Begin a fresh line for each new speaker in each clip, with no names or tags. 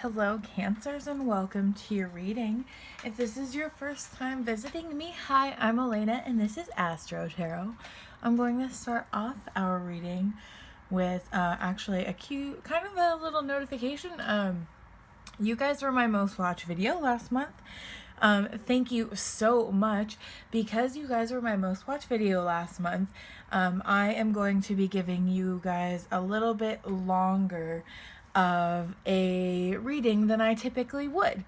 Hello, Cancers, and welcome to your reading. If this is your first time visiting me, hi, I'm Elena, and this is Astro Tarot. I'm going to start off our reading with actually a cute, kind of a little notification. You guys were my most watched video last month. Thank you so much. Because you guys were my most watched video last month, I am going to be giving you guys a little bit longer of a reading than I typically would.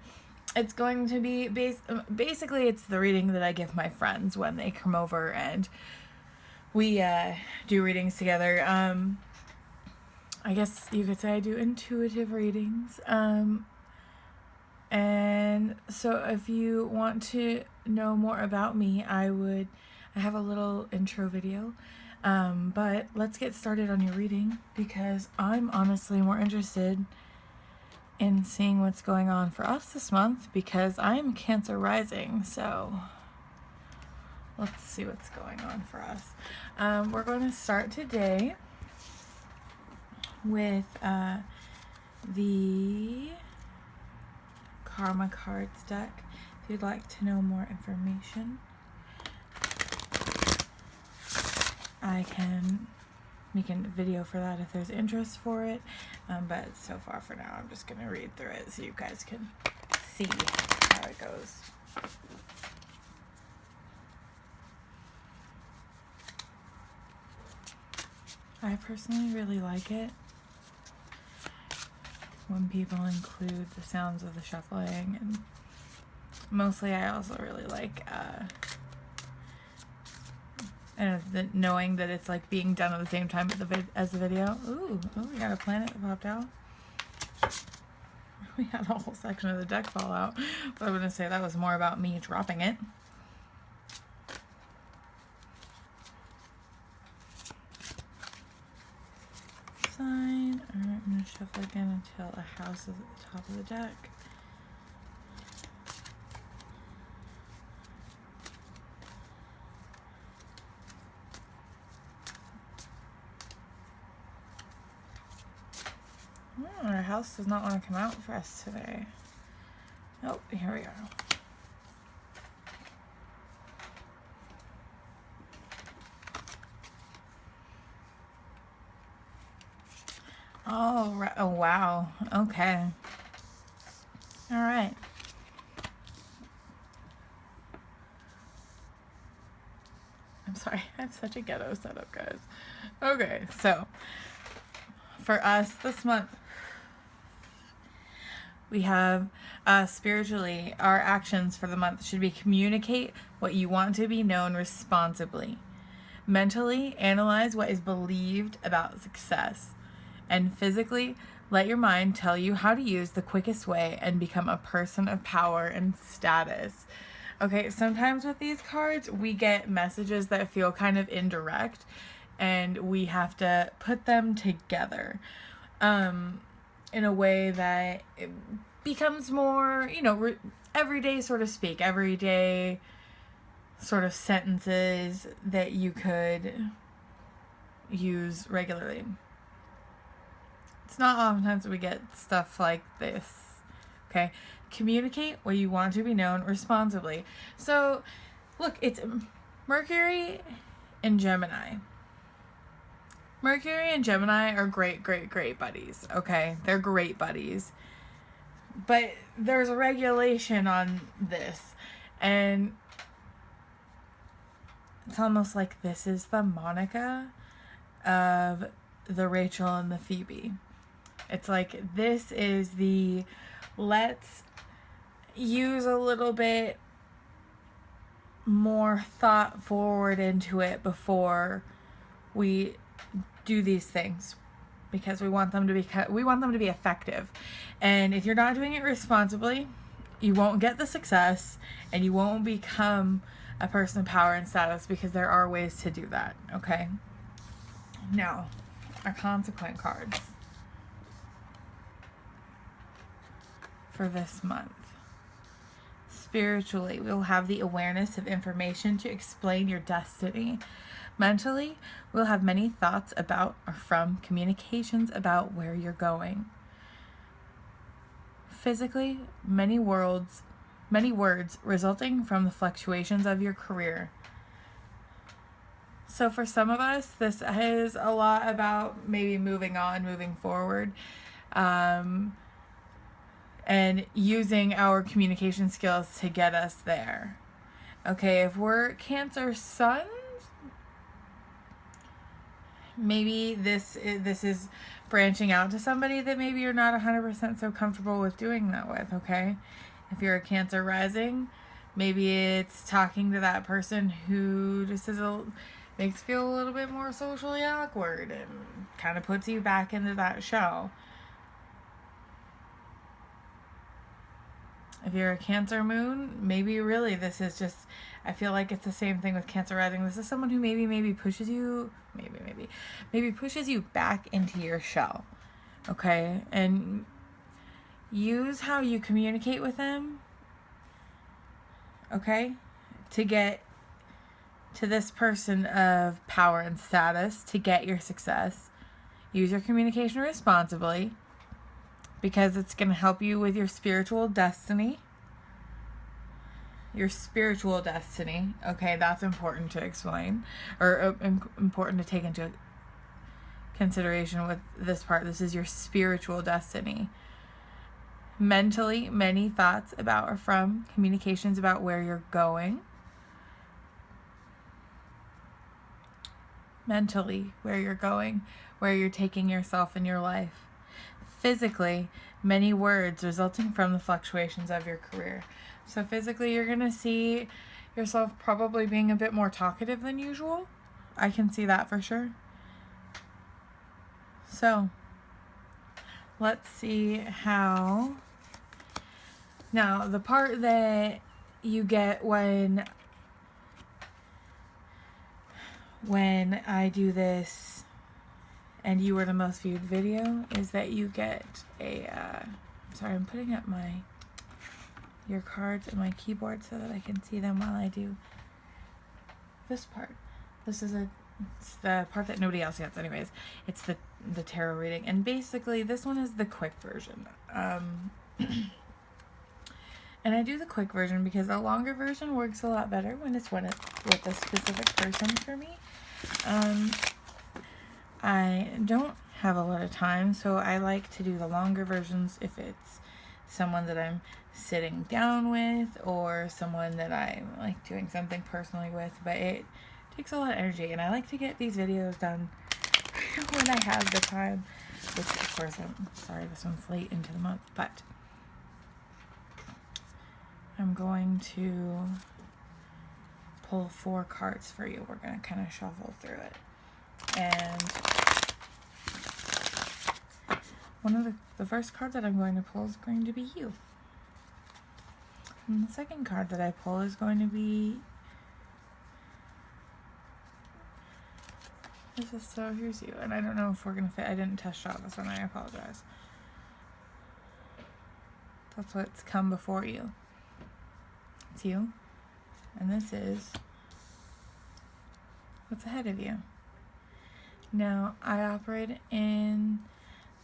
It's going to be basically it's the reading that I give my friends when they come over and we do readings together. I guess you could say I do intuitive readings. And so if you want to know more about me, I have a little intro video. But let's get started on your reading because I'm honestly more interested in seeing what's going on for us this month because I'm Cancer rising. So let's see what's going on for us. We're going to start today with the Karma Cards deck. If you'd like to know more information, we can video for that if there's interest for it. But so far for now, I'm just going to read through it so you guys can see how it goes. I personally really like it when people include the sounds of the shuffling, and mostly I also really like knowing that it's like being done at the same time as the video. Ooh, we got a planet that popped out. We had a whole section of the deck fall out, but I'm gonna say that was more about me dropping it. Sign. Alright, I'm gonna shuffle again until a house is at the top of the deck. Our house does not want to come out for us today. Oh, here we go. Oh, right. Oh, wow. Okay. All right. I'm sorry. I have such a ghetto setup, guys. Okay, so for us this month, we have spiritually, our actions for the month should be communicate what you want to be known responsibly. Mentally, analyze what is believed about success. And physically, let your mind tell you how to use the quickest way and become a person of power and status. Okay, sometimes with these cards, we get messages that feel kind of indirect, and we have to put them together in a way that it becomes more, everyday sort of speak, everyday sort of sentences that you could use regularly. It's not oftentimes we get stuff like this. Okay, communicate what you want to be known responsibly. So, look, it's Mercury and Gemini. Mercury and Gemini are great buddies, okay? They're great buddies. But there's a regulation on this, and it's almost like this is the Monica of the Rachel and the Phoebe. It's like this is the let's use a little bit more thought forward into it before we do these things, because we want them to be effective. And if you're not doing it responsibly, you won't get the success and you won't become a person of power and status, because there are ways to do that. Okay, now our consequent cards for this month. Spiritually, we will have the awareness of information to explain your destiny. Mentally, we'll have many thoughts about or from communications about where you're going. Physically, many words resulting from the fluctuations of your career. So for some of us, this is a lot about maybe moving on, moving forward, and using our communication skills to get us there. Okay, if we're Cancer Suns, maybe this is branching out to somebody that maybe you're not 100% so comfortable with doing that with, okay? If you're a Cancer Rising, maybe it's talking to that person who just makes you feel a little bit more socially awkward and kind of puts you back into that show. If you're a Cancer Moon, maybe really this is just, I feel like it's the same thing with Cancer Rising. This is someone who maybe pushes you, maybe pushes you back into your shell, okay? And use how you communicate with them, okay, to get to this person of power and status, to get your success. Use your communication responsibly, because it's going to help you with your spiritual destiny. Your spiritual destiny. Okay, that's important to explain, or important to take into consideration with this part. This is your spiritual destiny. Mentally, many thoughts about or from communications about where you're going. Mentally, where you're going, where you're taking yourself in your life. Physically, many words resulting from the fluctuations of your career. So physically, you're going to see yourself probably being a bit more talkative than usual. I can see that for sure. So, let's see how... Now, the part that you get when I do this and you were the most viewed video is that you get a, sorry, I'm putting up your cards in my keyboard so that I can see them while I do this part. This is it's the part that nobody else gets anyways. It's the tarot reading. And basically this one is the quick version. And I do the quick version because the longer version works a lot better when it's with a specific person for me. I don't have a lot of time, so I like to do the longer versions if it's someone that I'm sitting down with or someone that I'm like doing something personally with, but it takes a lot of energy, and I like to get these videos done when I have the time, which of course I'm sorry this one's late into the month, but I'm going to pull 4 cards for you. We're going to kind of shuffle through it. And one of the first card that I'm going to pull is going to be you. And the second card that I pull is going to be... So here's you. And I don't know if we're going to fit. I didn't test shot this one. I apologize. That's what's come before you. It's you. And this is what's ahead of you. Now, I operate in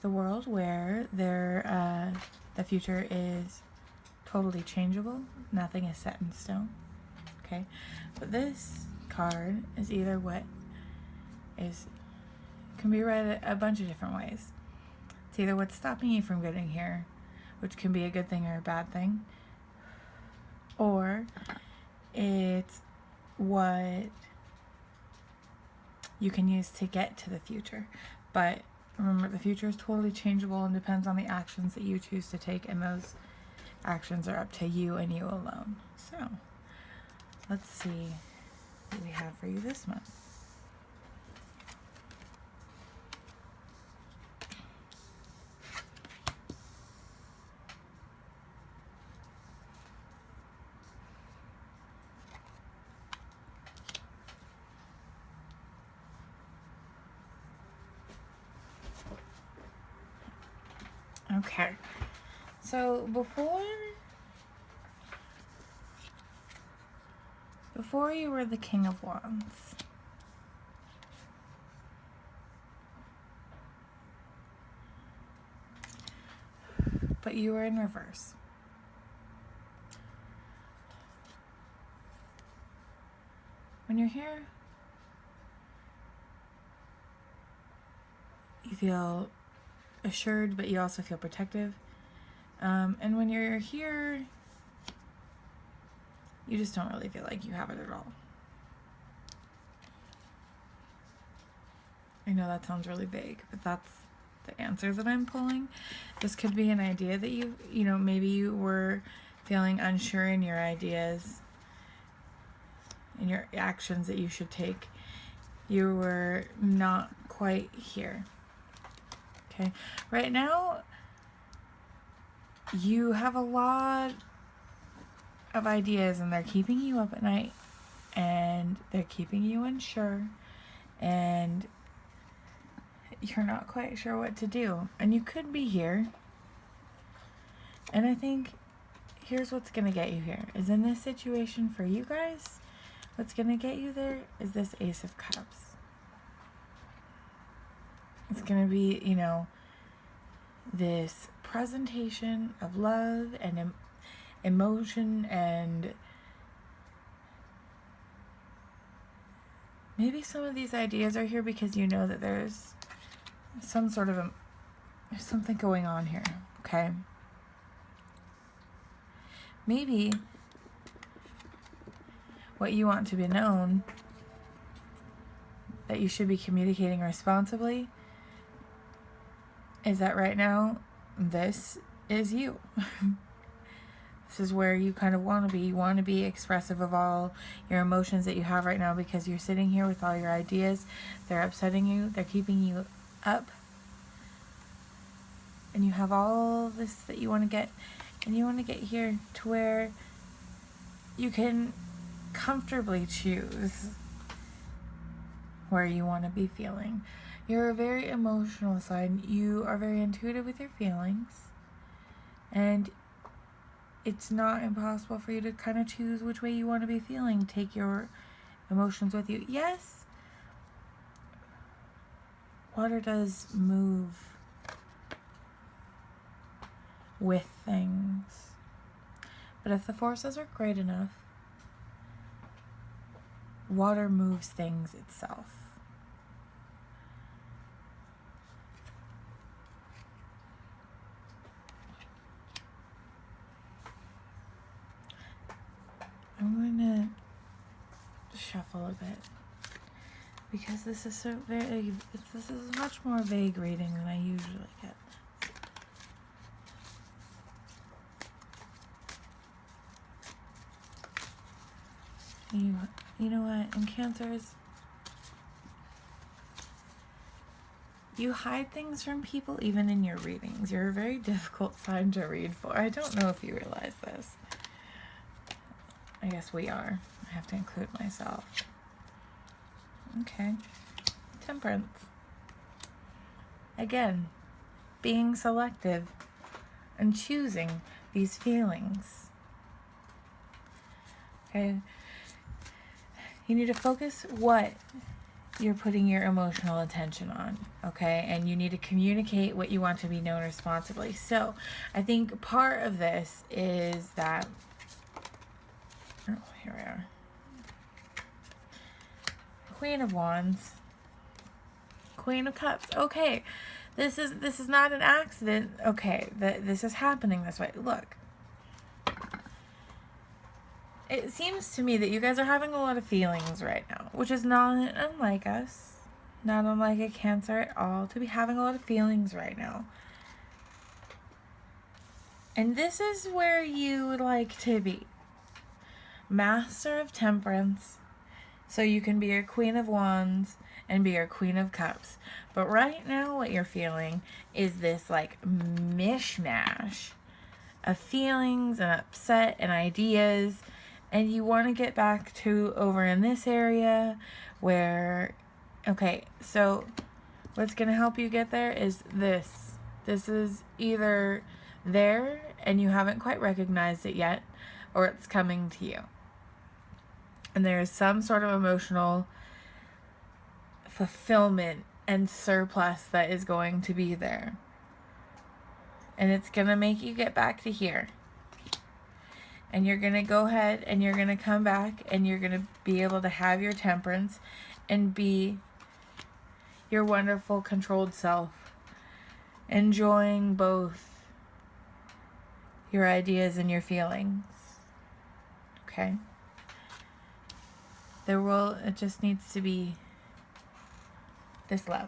the world where the future is totally changeable. Nothing is set in stone. Okay? But this card is either can be read a bunch of different ways. It's either what's stopping you from getting here, which can be a good thing or a bad thing, or it's what you can use to get to the future. But remember, the future is totally changeable and depends on the actions that you choose to take, and those actions are up to you and you alone. So, let's see what we have for you this month. Okay, so before you were the King of Wands, but you are in reverse. When you're here, you feel assured, but you also feel protective. And when you're here, you just don't really feel like you have it at all. I know that sounds really vague, but that's the answer that I'm pulling. This could be an idea that you know, maybe you were feeling unsure in your ideas, in your actions that you should take. You were not quite here. Okay, right now, you have a lot of ideas and they're keeping you up at night and they're keeping you unsure and you're not quite sure what to do. And you could be here. And I think here's what's going to get you here. Is in this situation for you guys, what's going to get you there is this Ace of Cups. It's going to be, you know, this presentation of love and emotion, and maybe some of these ideas are here because you know that there's some sort of there's something going on here, okay? Maybe what you want to be known, that you should be communicating responsibly, is that right now, this is you. This is where you kind of want to be. You want to be expressive of all your emotions that you have right now because you're sitting here with all your ideas. They're upsetting you. They're keeping you up. And you have all this that you want to get. And you want to get here to where you can comfortably choose where you want to be feeling. You're a very emotional side. You are very intuitive with your feelings. And it's not impossible for you to kind of choose which way you want to be feeling. Take your emotions with you. Yes, water does move with things. But if the forces are great enough, water moves things itself. I'm going to shuffle a bit because this is so very, this is a much more vague reading than I usually get. You know what, in Cancers, you hide things from people even in your readings. You're a very difficult sign to read for. I don't know if you realize this. I guess we are. I have to include myself. Okay. Temperance. Again, being selective and choosing these feelings. Okay. You need to focus what you're putting your emotional attention on, okay? And you need to communicate what you want to be known responsibly. So, I think part of this is that, oh, here we are. Queen of Wands, Queen of Cups. Okay, this is not an accident. Okay, this is happening this way. Look. It seems to me that you guys are having a lot of feelings right now, which is not unlike us, not unlike a Cancer at all, to be having a lot of feelings right now. And this is where you would like to be. Master of Temperance, so you can be your Queen of Wands and be your Queen of Cups. But right now what you're feeling is this like mishmash of feelings and upset and ideas. And you want to get back to over in this area where, okay, so what's going to help you get there is this. This is either there and you haven't quite recognized it yet, or it's coming to you. And there is some sort of emotional fulfillment and surplus that is going to be there. And it's going to make you get back to here. And you're going to go ahead and you're going to come back and you're going to be able to have your temperance and be your wonderful controlled self. Enjoying both your ideas and your feelings. Okay? It just needs to be this love.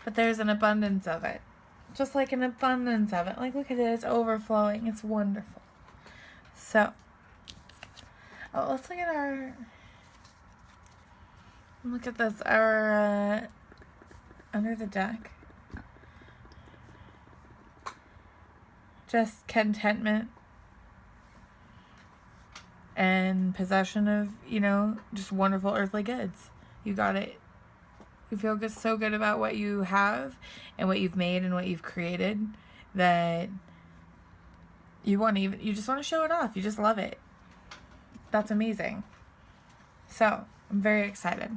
But there's an abundance of it. Just like an abundance of it. Like, look at it. It's overflowing. It's wonderful. So, let's look at our... Look at this. Our... under the deck. Just contentment. And possession of, just wonderful earthly goods. You got it. You feel so good about what you have and what you've made and what you've created that you just want to show it off. You just love it. That's amazing. So, I'm very excited.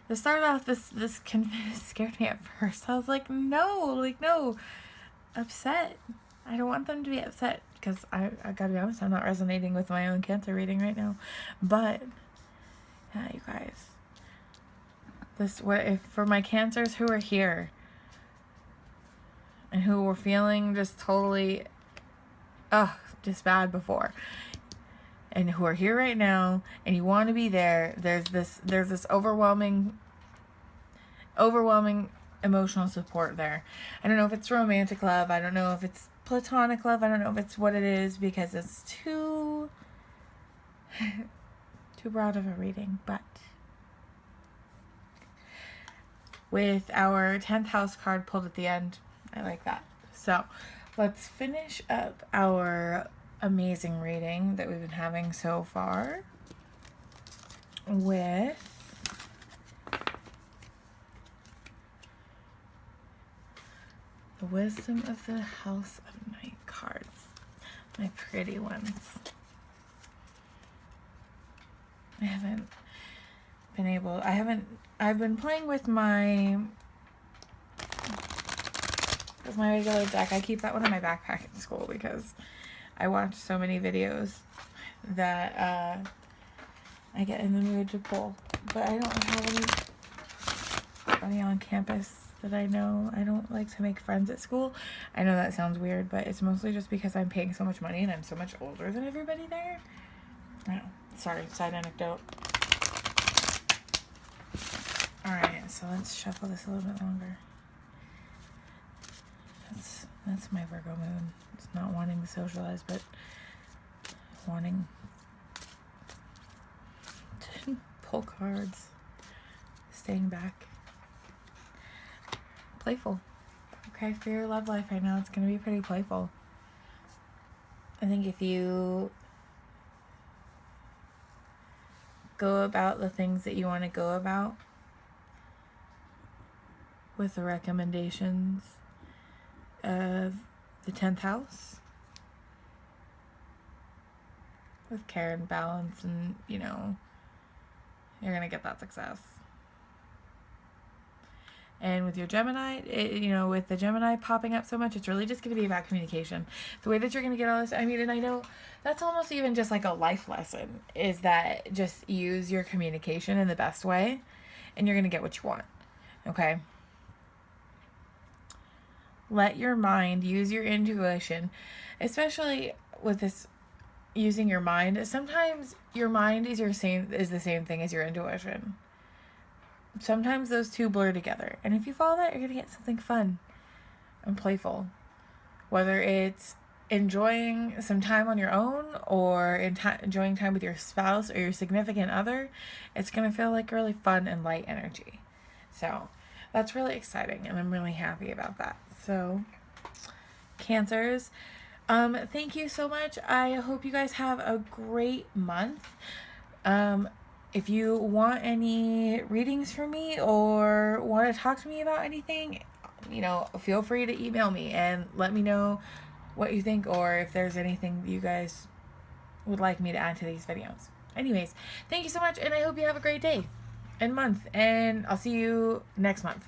To start off, this scared me at first. I was like, no, upset. I don't want them to be upset because I gotta be honest, I'm not resonating with my own Cancer reading right now. But, yeah, you guys. For my Cancers who are here and who were feeling just totally just bad before and who are here right now and you want to be there, there's this overwhelming emotional support there. I don't know if it's romantic love, I don't know if it's platonic love, I don't know if it's what it is because it's too broad of a reading, but with our 10th house card pulled at the end. I like that. So let's finish up our amazing reading that we've been having so far with the Wisdom of the House of Night cards. My pretty ones. I've been playing with my regular deck. I keep that one in my backpack at school because I watch so many videos that I get in the mood to pull. But I don't have anybody on campus that I know. I don't like to make friends at school. I know that sounds weird, but it's mostly just because I'm paying so much money and I'm so much older than everybody there. Oh, sorry, side anecdote. Alright, so let's shuffle this a little bit longer. That's my Virgo moon. It's not wanting to socialize, but wanting to pull cards. Staying back. Playful. Okay, for your love life right now, it's going to be pretty playful. I think if you go about the things that you want to go about with the recommendations of the 10th house with care and balance, and you're gonna get that success. And with your Gemini, with the Gemini popping up so much, it's really just going to be about communication. The way that you're going to get all this, and I know that's almost even just like a life lesson, is that just use your communication in the best way and you're going to get what you want. Okay? Let your mind use your intuition, especially with this using your mind. Sometimes your mind is the same thing as your intuition. Sometimes those two blur together. And if you follow that, you're going to get something fun and playful. Whether it's enjoying some time on your own or enjoying time with your spouse or your significant other, it's going to feel like really fun and light energy. So that's really exciting, and I'm really happy about that. So, Cancers, thank you so much. I hope you guys have a great month. If you want any readings from me or want to talk to me about anything, feel free to email me and let me know what you think, or if there's anything you guys would like me to add to these videos. Anyways, thank you so much, and I hope you have a great day and month, and I'll see you next month.